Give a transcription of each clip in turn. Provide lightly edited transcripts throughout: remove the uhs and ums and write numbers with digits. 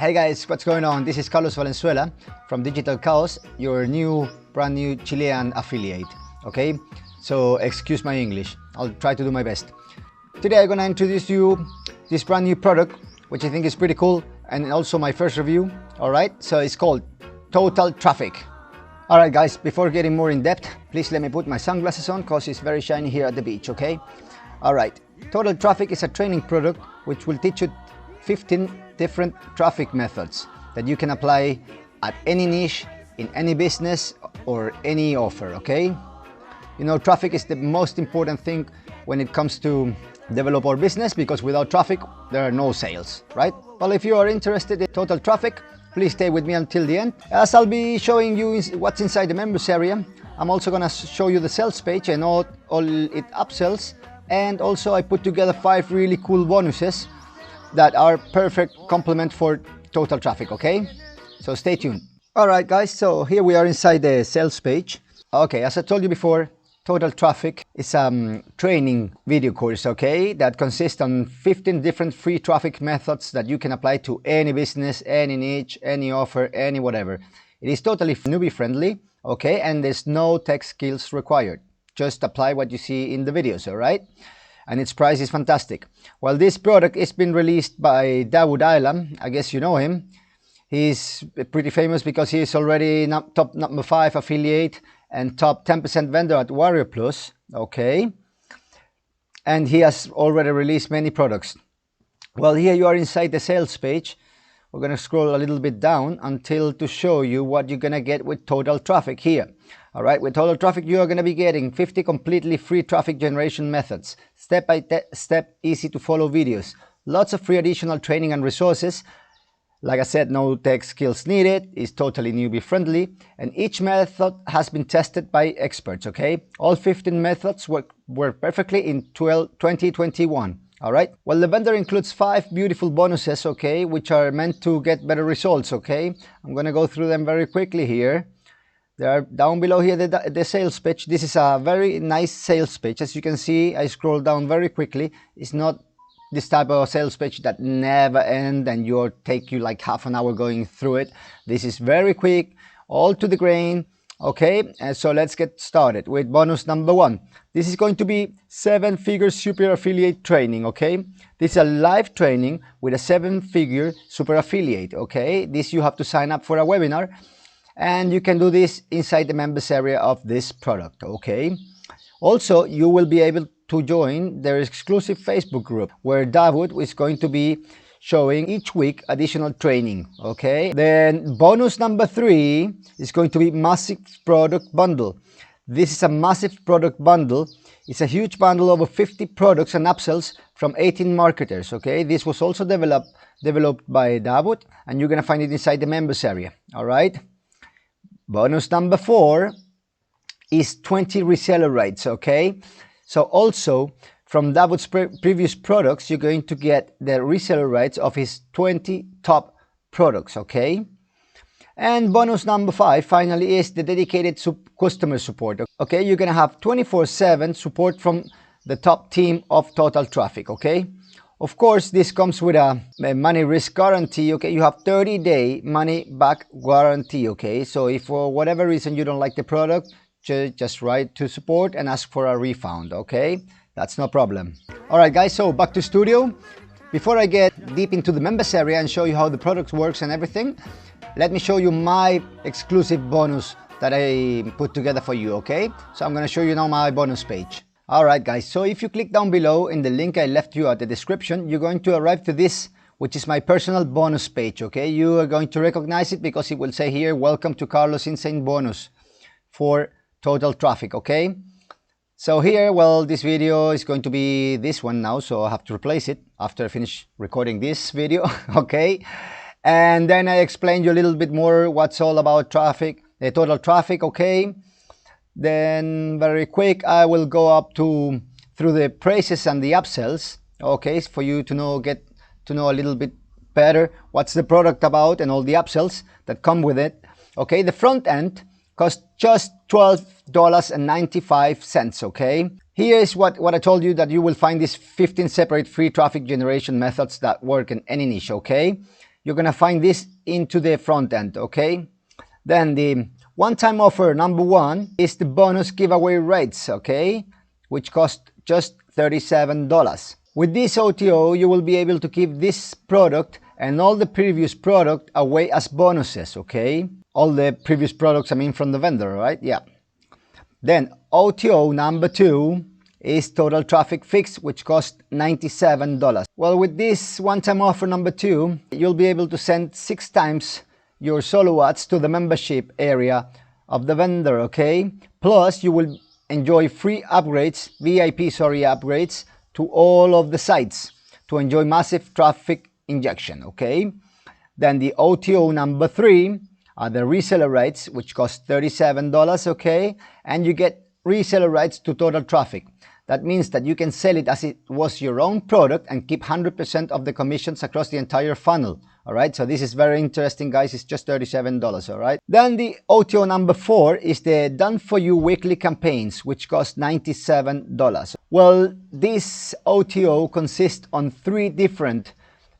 Hey guys, what's going on? This is Carlos Valenzuela from Digital Chaos, your brand new Chilean affiliate. Okay, so excuse my English, I'll try to do my best. Today I'm gonna introduce you this brand new product, which I think is pretty cool, and also my first review. Alright, so it's called Total Traffic. Alright guys, before getting more in depth, please let me put my sunglasses on because it's very shiny here at the beach, okay? Alright, Total Traffic is a training product which will teach you 15 different traffic methods that you can apply at any niche, in any business or any offer, okay? You know, traffic is the most important thing when it comes to develop our business, because without traffic there are no sales, right? Well, if you are interested in Total Traffic, please stay with me until the end, as I'll be showing you what's inside the members area. I'm also gonna show you the sales page and all it upsells, and also I put together 5 really cool bonuses that are perfect complement for Total Traffic, okay? So stay tuned. Alright guys, so here we are inside the sales page. Okay, as I told you before, Total Traffic is a training video course, okay? That consists on 15 different free traffic methods that you can apply to any business, any niche, any offer, any whatever. It is totally newbie friendly, okay? And there's no tech skills required. Just apply what you see in the videos, alright? And its price is fantastic. Well, this product has been released by Dawood Alam. I guess you know him. He's pretty famous because he is already top number 5 affiliate and top 10% vendor at Warrior Plus, okay? And he has already released many products. Well, here you are inside the sales page. We're gonna scroll a little bit down until to show you what you're gonna get with Total Traffic here. All right, with Total Traffic, you are going to be getting 50 completely free traffic generation methods, step-by-step, easy to follow videos, lots of free additional training and resources. Like I said, no tech skills needed, is totally newbie friendly, and each method has been tested by experts, okay? All 15 methods work perfectly in 2021. All right, well, the vendor includes 5 beautiful bonuses, okay, which are meant to get better results, okay? I'm going to go through them very quickly here. They are down below here, the sales page. This is a very nice sales page. As you can see, I scroll down very quickly. It's not this type of sales page that never ends and you'll take you like half an hour going through it. This is very quick, all to the grain, okay? And so let's get started with bonus number 1. This is going to be 7-figure super affiliate training, okay? This is a live training with a 7-figure super affiliate, okay? This you have to sign up for a webinar. And you can do this inside the members area of this product, okay? Also, you will be able to join their exclusive Facebook group where Dawood is going to be showing each week additional training, okay? Then bonus number 3 is going to be massive product bundle. This is a massive product bundle. It's a huge bundle over 50 products and upsells from 18 marketers, okay? This was also developed by Dawood, and you're gonna find it inside the members area, all right? Bonus number 4 is 20 reseller rights, okay? So also from Dawood's previous products, you're going to get the reseller rights of his 20 top products, okay? And bonus number 5 finally is the dedicated customer support, okay? You're gonna have 24/7 support from the top team of Total Traffic, okay? Of course, this comes with a money risk guarantee, okay? You have 30-day money back guarantee, okay? So if for whatever reason you don't like the product, just write to support and ask for a refund, okay? That's no problem. All right, guys, so back to studio. Before I get deep into the members area and show you how the product works and everything, let me show you my exclusive bonus that I put together for you, okay? So I'm gonna show you now my bonus page. Alright guys, so if you click down below in the link I left you at the description, you're going to arrive to this, which is my personal bonus page, okay? You are going to recognize it because it will say here, welcome to Carlos Insane Bonus for Total Traffic, okay? So here, well, this video is going to be this one now, so I have to replace it after I finish recording this video, okay? And then I explained you a little bit more what's all about traffic, the Total Traffic, okay? Then very quick, I will go up through the prices and the upsells, okay, for you to get to know a little bit better what's the product about and all the upsells that come with it. Okay, the front end costs just $12.95, okay? Here is what I told you, that you will find these 15 separate free traffic generation methods that work in any niche, okay? you're gonna find this into the front end, okay? Then the one-time offer number 1 is the bonus giveaway rates, okay, which cost just $37. With this OTO, you will be able to give this product and all the previous product away as bonuses, okay? All the previous products, I mean, from the vendor, right? Yeah. Then OTO number 2 is Total Traffic Fix, which costs $97. Well, with this one-time offer number 2, you'll be able to send 6 times your solo ads to the membership area of the vendor, okay? Plus, you will enjoy free upgrades, VIP, upgrades to all of the sites to enjoy massive traffic injection, okay? Then the OTO number 3 are the reseller rights, which cost $37, okay? And you get reseller rights to total traffic. That means that you can sell it as it was your own product and keep 100% of the commissions across the entire funnel. All right, so this is very interesting, guys. It's just $37, all right? Then the OTO number 4 is the Done For You weekly campaigns, which cost $97. Well, this OTO consists on 3 different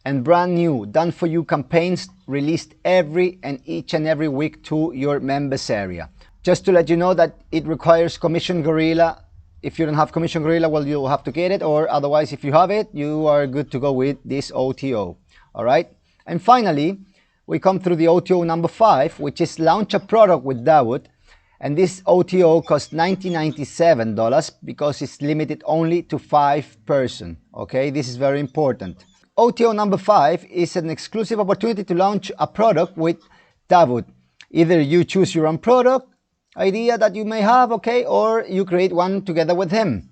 and brand new Done For You campaigns released each and every week to your members area. Just to let you know that it requires Commission Gorilla. If you don't have Commission Gorilla, well, you'll have to get it, or otherwise, if you have it, you are good to go with this OTO. All right. And finally, we come through the OTO number 5, which is Launch a Product with Dawood. And this OTO costs $97 because it's limited only to 5 person. Okay, this is very important. OTO number 5 is an exclusive opportunity to launch a product with Dawood. Either you choose your own product idea that you may have, okay, or you create one together with him.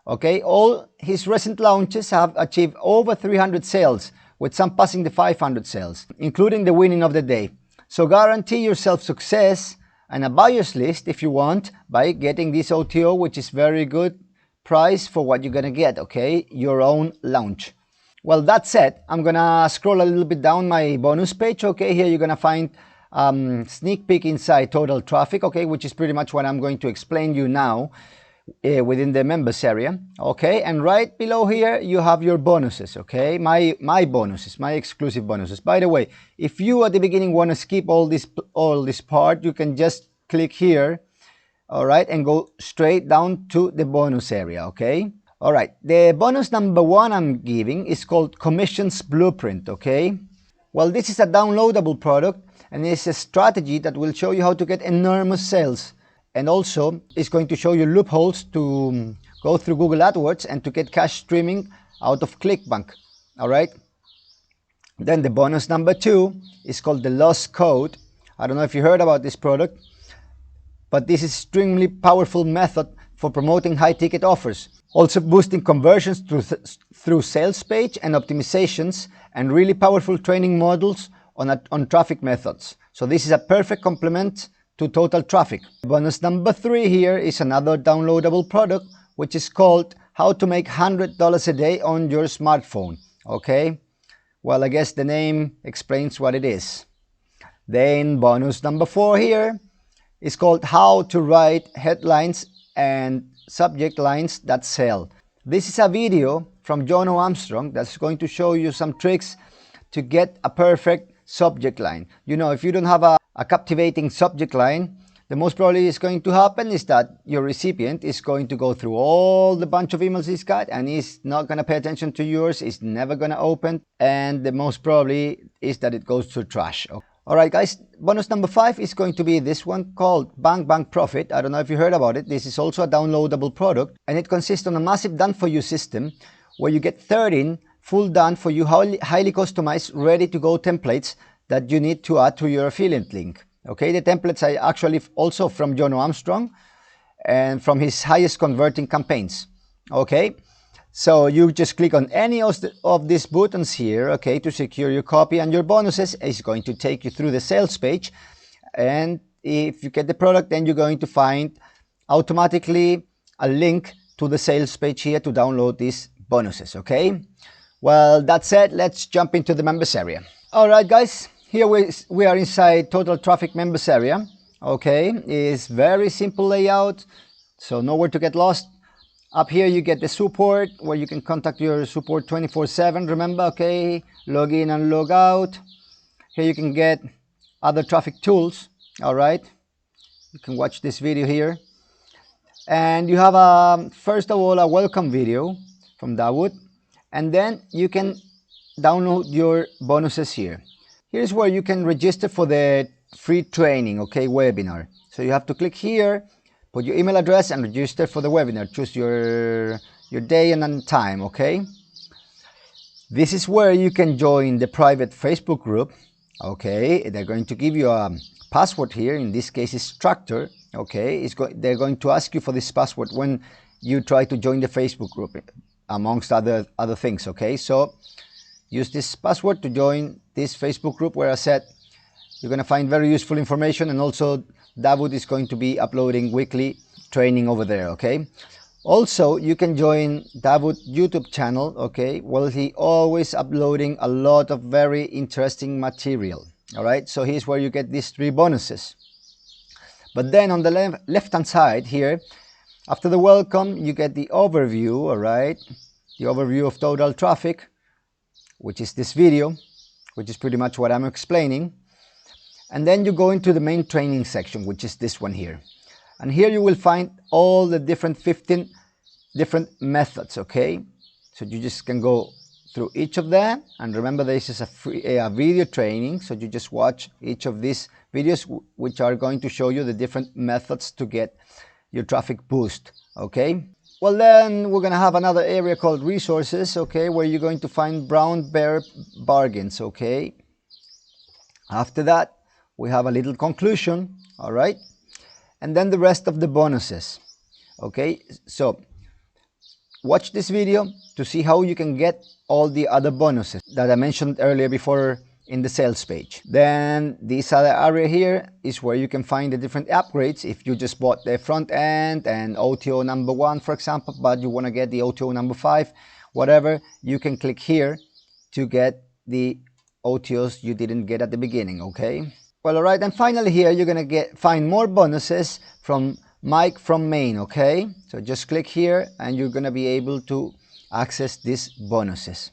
Okay, all his recent launches have achieved over 300 sales, with some passing the 500 sales, including the winning of the day. So guarantee yourself success and a buyer's list if you want by getting this OTO, which is very good price for what you're gonna get, okay, your own launch. Well, that said, I'm gonna scroll a little bit down my bonus page. Okay, here you're gonna find sneak peek inside total traffic, okay, which is pretty much what I'm going to explain you now within the members area. Okay, and right below here you have your bonuses, okay, my bonuses, my exclusive bonuses. By the way, if you at the beginning want to skip all this part, you can just click here, all right, and go straight down to the bonus area. Okay, all right, the bonus number 1 I'm giving is called Commissions Blueprint. Okay, well, this is a downloadable product and it's a strategy that will show you how to get enormous sales, and also it's going to show you loopholes to go through Google AdWords and to get cash streaming out of ClickBank. All right, then the bonus number 2 is called the Lost Code. I don't know if you heard about this product, but this is extremely powerful method for promoting high ticket offers, also boosting conversions through sales page and optimizations, and really powerful training models on traffic methods. So this is a perfect complement to total traffic. Bonus number 3 here is another downloadable product, which is called How to Make $100 a Day on Your Smartphone. Okay, well, I guess the name explains what it is. Then bonus number 4 here is called How to Write Headlines and Subject Lines That Sell. This is a video from Jono Armstrong that's going to show you some tricks to get a perfect subject line. You know, if you don't have a captivating subject line, the most probably is going to happen is that your recipient is going to go through all the bunch of emails he's got and he's not going to pay attention to yours, he's never going to open, and the most probably is that it goes to trash. All right, guys, bonus number 5 is going to be this one called Bang Bang Profit. I don't know if you heard about it. This is also a downloadable product, and it consists on a massive done-for-you system where you get 13 full done-for-you, highly customized, ready-to-go templates that you need to add to your affiliate link. Okay, the templates are actually also from Jono Armstrong and from his highest converting campaigns. Okay, so you just click on any of these buttons here, okay, to secure your copy, and your bonuses is going to take you through the sales page. And if you get the product, then you're going to find automatically a link to the sales page here to download these bonuses. Okay, well, that said, let's jump into the members area. All right, guys, here we are inside Total Traffic members area. Okay, it's very simple layout, so nowhere to get lost. Up here you get the support where you can contact your support 24/7, remember, okay, log in and log out. Here you can get other traffic tools. All right, you can watch this video here, and you have first of all a welcome video from Dawood, and then you can download your bonuses here. Here's where you can register for the free training, okay, webinar. So you have to click here, put your email address and register for the webinar. Choose your day and time, okay? This is where you can join the private Facebook group, okay? They're going to give you a password here. In this case, it's Tractor, okay? They're going to ask you for this password when you try to join the Facebook group, amongst other things, okay? So use this password to join this Facebook group where I said you're going to find very useful information, and also Dawood is going to be uploading weekly training over there, okay? Also, you can join Dawood YouTube channel, okay? Well, he always uploading a lot of very interesting material, all right? So here's where you get these 3 bonuses. But then on the left-hand side here, after the welcome, you get the overview, all right? The overview of total traffic, which is this video, which is pretty much what I'm explaining. And then you go into the main training section, which is this one here. And here you will find all the different 15 different methods, okay? So you just can go through each of them. And remember, this is a free video training. So you just watch each of these videos, which are going to show you the different methods to get your traffic boost, okay? Well, then we're going to have another area called resources, okay, where you're going to find brown bear bargains, okay? After that, we have a little conclusion, all right? And then the rest of the bonuses, okay? So watch this video to see how you can get all the other bonuses that I mentioned earlier before in the sales page. Then this other area here is where you can find the different upgrades. If you just bought the front end and OTO number 1, for example, but you want to get the OTO number 5, whatever, you can click here to get the OTOs you didn't get at the beginning, okay? Well, all right, and finally here you're going to find more bonuses from Mike from Maine, okay? So just click here and you're going to be able to access these bonuses.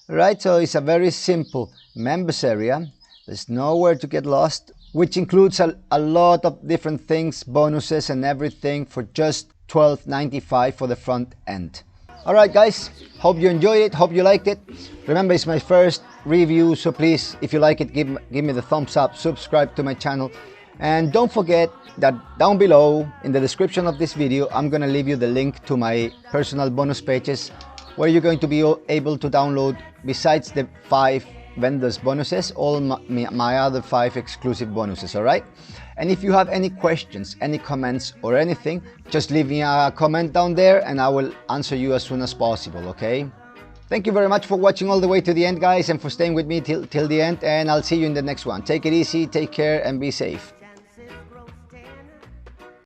All right, so it's a very simple members area. There's nowhere to get lost, which includes a lot of different things, bonuses and everything for just $12.95 for the front end. All right, guys, hope you enjoyed it, hope you liked it. Remember, it's my first review, so please, if you like it, give me the thumbs up, subscribe to my channel, and don't forget that down below in the description of this video I'm gonna leave you the link to my personal bonus pages, where you're going to be able to download, besides the 5 vendors bonuses, all my other 5 exclusive bonuses. All right, and if you have any questions, any comments or anything, just leave me a comment down there and I will answer you as soon as possible, okay? Thank you very much for watching all the way to the end, guys, and for staying with me till the end, and I'll see you in the next one. Take it easy, take care, and be safe.